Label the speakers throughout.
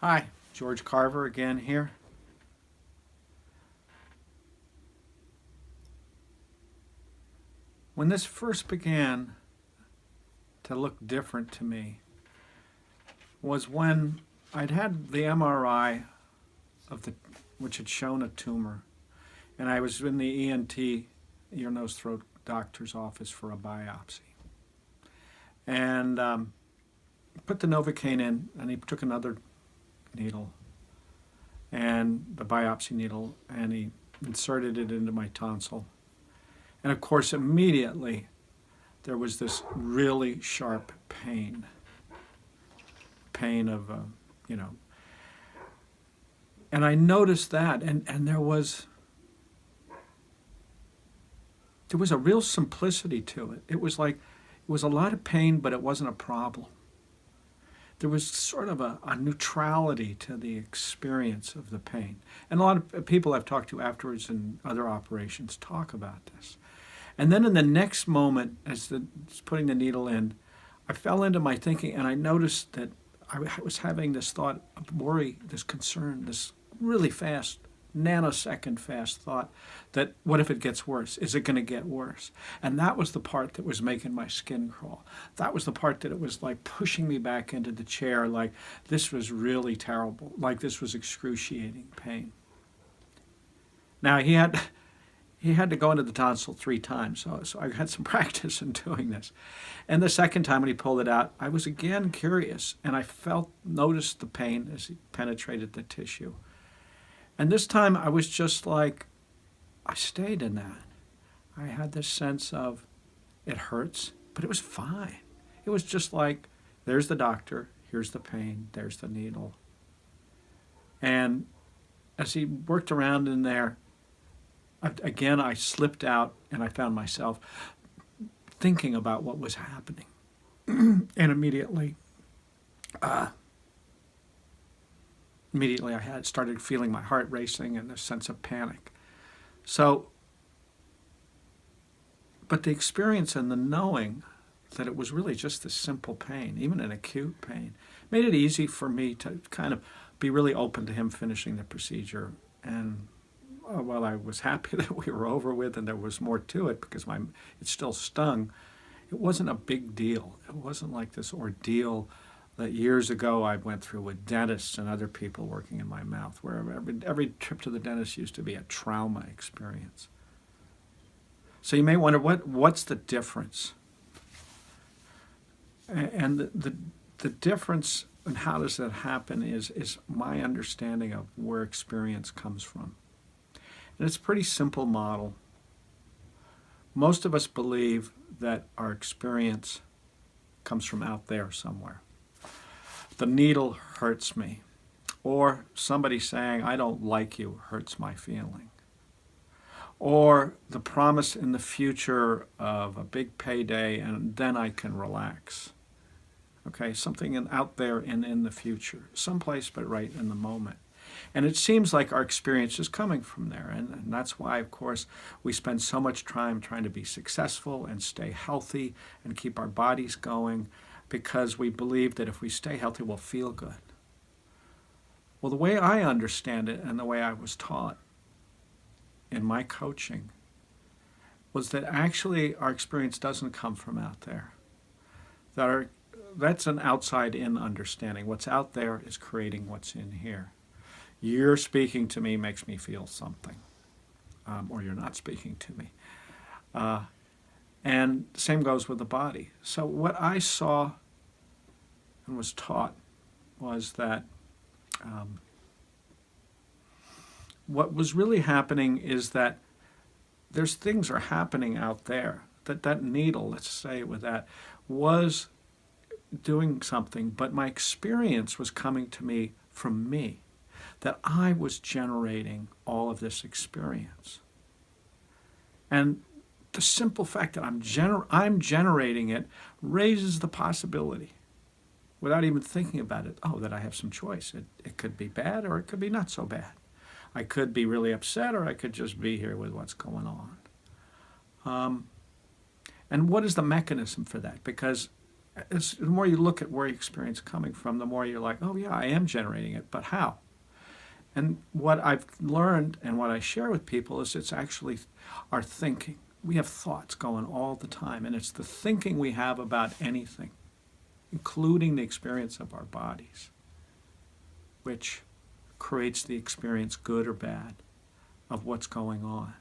Speaker 1: Hi, George Carver again here. When this first began to look different to me was when I'd had the MRI of the which had shown a tumor, and I was in the ENT, ear, nose, throat doctor's office for a biopsy, and put the Novocaine in, and he took another needle and the biopsy needle, and he inserted it into my tonsil. And of course, immediately there was this really sharp pain of, you know. And I noticed that, and there was a real simplicity to it. It was like, it was a lot of pain, but it wasn't a problem. There was sort of a neutrality to the experience of the pain. And a lot of people I've talked to afterwards in other operations talk about this. And then in the next moment, as putting the needle in, I fell into my thinking, and I noticed that I was having this thought of worry, this concern, this really fast, nanosecond fast thought that what if it gets worse? Is it going to get worse? And that was the part that was making my skin crawl. That was the part that it was like pushing me back into the chair, like this was really terrible, like this was excruciating pain. Now he had to go into the tonsil 3 times, so I had some practice in doing this. And the second time when he pulled it out, I was again curious, and I noticed the pain as he penetrated the tissue. And this time I was just like, I stayed in that. I had this sense of, it hurts, but it was fine. It was just like, there's the doctor, here's the pain, there's the needle. And as he worked around in there, again, I slipped out, and I found myself thinking about what was happening. And immediately I started feeling my heart racing and a sense of panic. So, but the experience and the knowing that it was really just this simple pain, even an acute pain, made it easy for me to kind of be really open to him finishing the procedure. And while I was happy that we were over with and there was more to it because it still stung, it wasn't a big deal. It wasn't like this ordeal that years ago I went through with dentists and other people working in my mouth, where every trip to the dentist used to be a trauma experience. So you may wonder, what's the difference? And the difference and how does that happen is my understanding of where experience comes from. And it's a pretty simple model. Most of us believe that our experience comes from out there somewhere. The needle hurts me, or somebody saying, I don't like you, hurts my feeling. Or the promise in the future of a big payday, and then I can relax. Okay, something out there in the future, someplace but right in the moment. And it seems like our experience is coming from there. And that's why, of course, we spend so much time trying to be successful and stay healthy and keep our bodies going, because we believe that if we stay healthy, we'll feel good. Well, the way I understand it and the way I was taught in my coaching was that actually our experience doesn't come from out there. That's an outside-in understanding. What's out there is creating what's in here. You're speaking to me makes me feel something, or you're not speaking to me. And same goes with the body. So what I saw and was taught was that what was really happening is that there's things are happening out there. That needle, let's say with that, was doing something, but my experience was coming to me from me. That I was generating all of this experience. And the simple fact that I'm generating it raises the possibility, without even thinking about it, that I have some choice. It could be bad or it could be not so bad. I could be really upset or I could just be here with what's going on. And what is the mechanism for that? Because the more you look at where your experience is coming from, the more you're like, oh yeah, I am generating it, but how? And what I've learned and what I share with people is it's actually our thinking. We have thoughts going all the time, and it's the thinking we have about anything, including the experience of our bodies, which creates the experience, good or bad, of what's going on.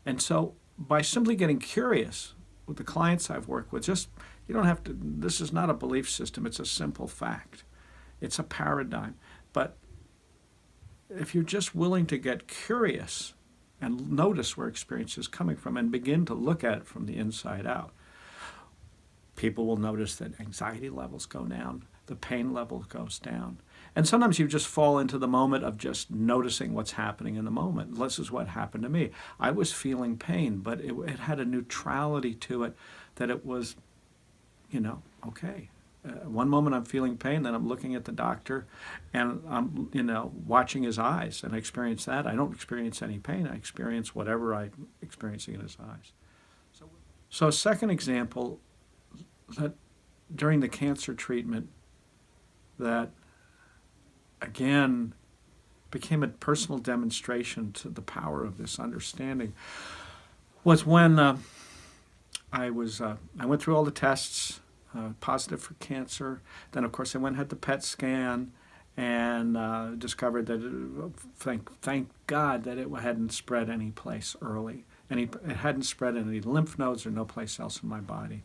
Speaker 1: And so by simply getting curious with the clients I've worked with, just, you don't have to, this is not a belief system, it's a simple fact. It's a paradigm. But if you're just willing to get curious and notice where experience is coming from and begin to look at it from the inside out, people will notice that anxiety levels go down, the pain level goes down. And sometimes you just fall into the moment of just noticing what's happening in the moment. This is what happened to me. I was feeling pain, but it had a neutrality to it that it was, okay. One moment I'm feeling pain, then I'm looking at the doctor and I'm, watching his eyes, and I experience that. I don't experience any pain. I experience whatever I'm experiencing in his eyes. So a second example, that during the cancer treatment, that again became a personal demonstration to the power of this understanding, was when I went through all the tests, positive for cancer. Then, of course, I went and had the PET scan and discovered that, thank God, that it hadn't spread any place early. It hadn't spread in any lymph nodes or no place else in my body.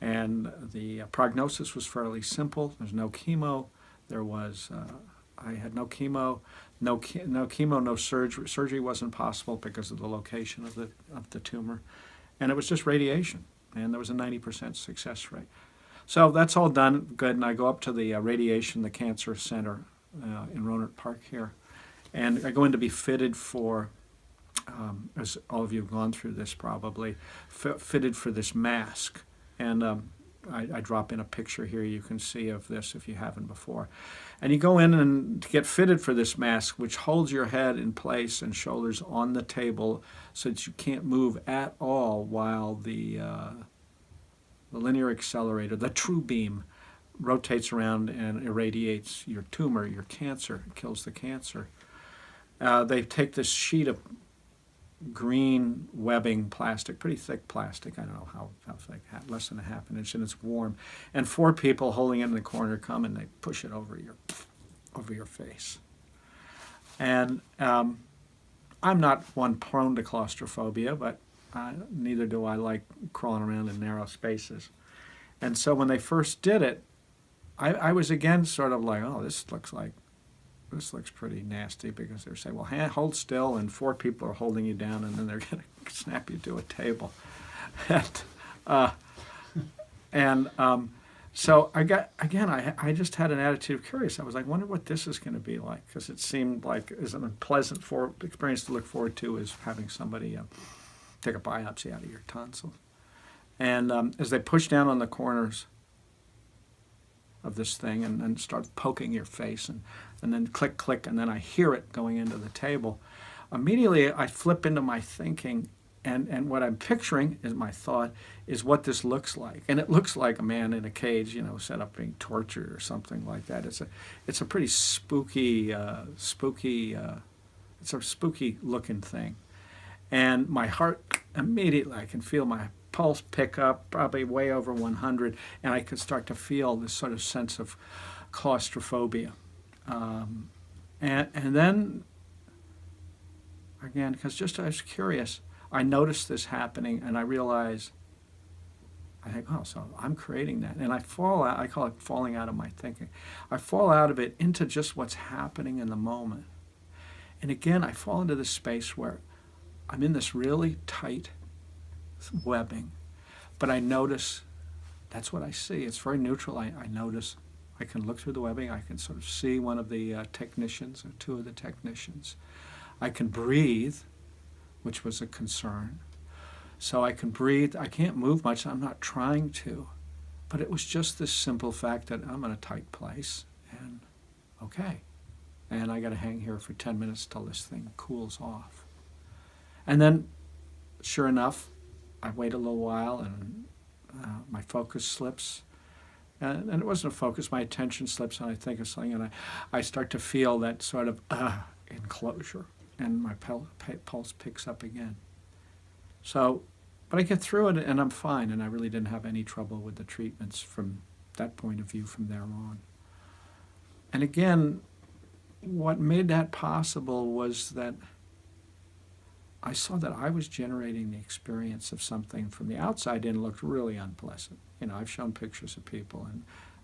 Speaker 1: And the prognosis was fairly simple. There's no chemo. I had no chemo, no surgery. Surgery wasn't possible because of the location of the tumor. And it was just radiation. And there was a 90% success rate. So that's all done good, and I go up to the the cancer center in Rohnert Park here, and I go in to be fitted for, as all of you have gone through this probably, fitted for this mask. And I drop in a picture here you can see of this if you haven't before. And you go in and to get fitted for this mask, which holds your head in place and shoulders on the table so that you can't move at all while the linear accelerator, the true beam, rotates around and irradiates your tumor, your cancer, kills the cancer. They take this sheet of green webbing plastic, pretty thick plastic, I don't know how thick, less than a half an inch, and it's warm. And 4 people holding it in the corner come and they push it over your face. And I'm not one prone to claustrophobia, but neither do I like crawling around in narrow spaces. And so when they first did it, I was again sort of like, oh, this looks pretty nasty, because they're saying, well, hold still, and 4 people are holding you down, and then they're going to snap you to a table. So I just had an attitude of curious. I was like, wonder what this is going to be like, because it seemed like as an unpleasant experience to look forward to is having somebody take a biopsy out of your tonsils. And as they push down on the corners of this thing and start poking your face, and then click, click, and then I hear it going into the table, immediately I flip into my thinking, and what I'm picturing is my thought is what this looks like. And it looks like a man in a cage, set up being tortured or something like that. It's a pretty spooky, it's a spooky looking thing. And my heart, immediately I can feel my pulse pick up, probably way over 100, and I could start to feel this sort of sense of claustrophobia. And then, again, because just I was curious, I noticed this happening, and I realized, I think, oh, so I'm creating that. And I fall out, I call it falling out of my thinking. I fall out of it into just what's happening in the moment. And again, I fall into this space where I'm in this really tight webbing, but I notice, that's what I see. It's very neutral. I notice, I can look through the webbing. I can sort of see one of the technicians or 2 of the technicians. I can breathe, which was a concern. So I can breathe. I can't move much. I'm not trying to. But it was just this simple fact that I'm in a tight place, and okay. And I got to hang here for 10 minutes till this thing cools off. And then, sure enough, I wait a little while, and my focus slips, And it wasn't a focus. My attention slips and I think of something, and I start to feel that sort of enclosure, and my pulse picks up again. So, but I get through it and I'm fine, and I really didn't have any trouble with the treatments from that point of view from there on. And again, what made that possible was that I saw that I was generating the experience of something from the outside in looked really unpleasant. You know, I've shown pictures of people, and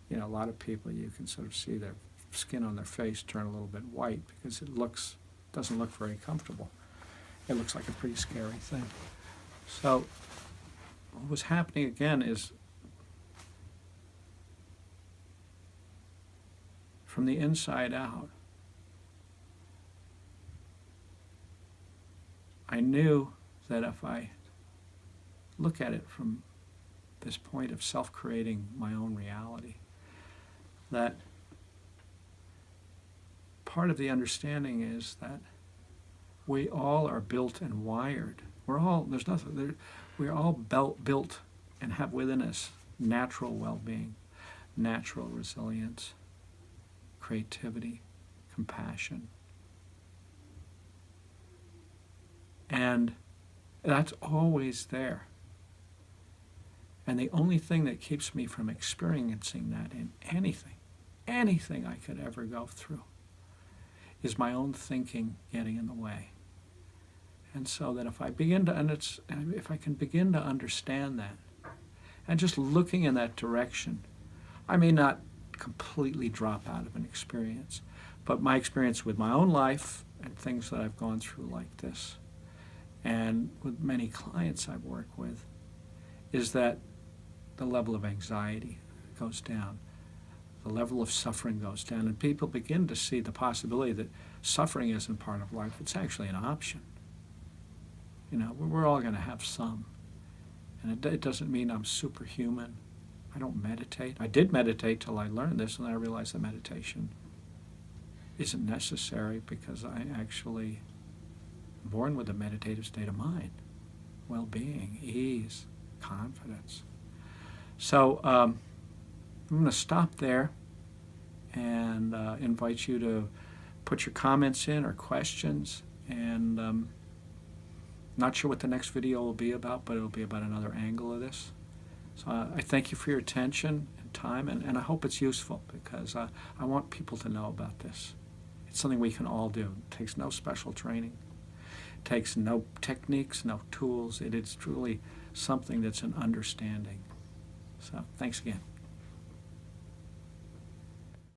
Speaker 1: you know, a lot of people, you can sort of see their skin on their face turn a little bit white because it doesn't look very comfortable. It looks like a pretty scary thing. So what was happening again is from the inside out, I knew that if I look at it from this point of self-creating my own reality, that part of the understanding is that we all are built and wired. We're all built and have within us natural well-being, natural resilience, creativity, compassion. And that's always there. And the only thing that keeps me from experiencing that in anything I could ever go through, is my own thinking getting in the way. And so that if I can begin to understand that, and just looking in that direction, I may not completely drop out of an experience, but my experience with my own life and things that I've gone through like this, and with many clients I work with, is that the level of anxiety goes down, the level of suffering goes down, and people begin to see the possibility that suffering isn't part of life, it's actually an option. You know, we're all going to have some. And it doesn't mean I'm superhuman. I don't meditate. I did meditate till I learned this, and then I realized that meditation isn't necessary because I actually am born with a meditative state of mind, well-being, ease, confidence. So I'm going to stop there and invite you to put your comments in or questions. And not sure what the next video will be about, but it'll be about another angle of this. So I thank you for your attention and time, and I hope it's useful because I want people to know about this. It's something we can all do. It takes no special training. It takes no techniques, no tools. It is truly something that's an understanding. So thanks again.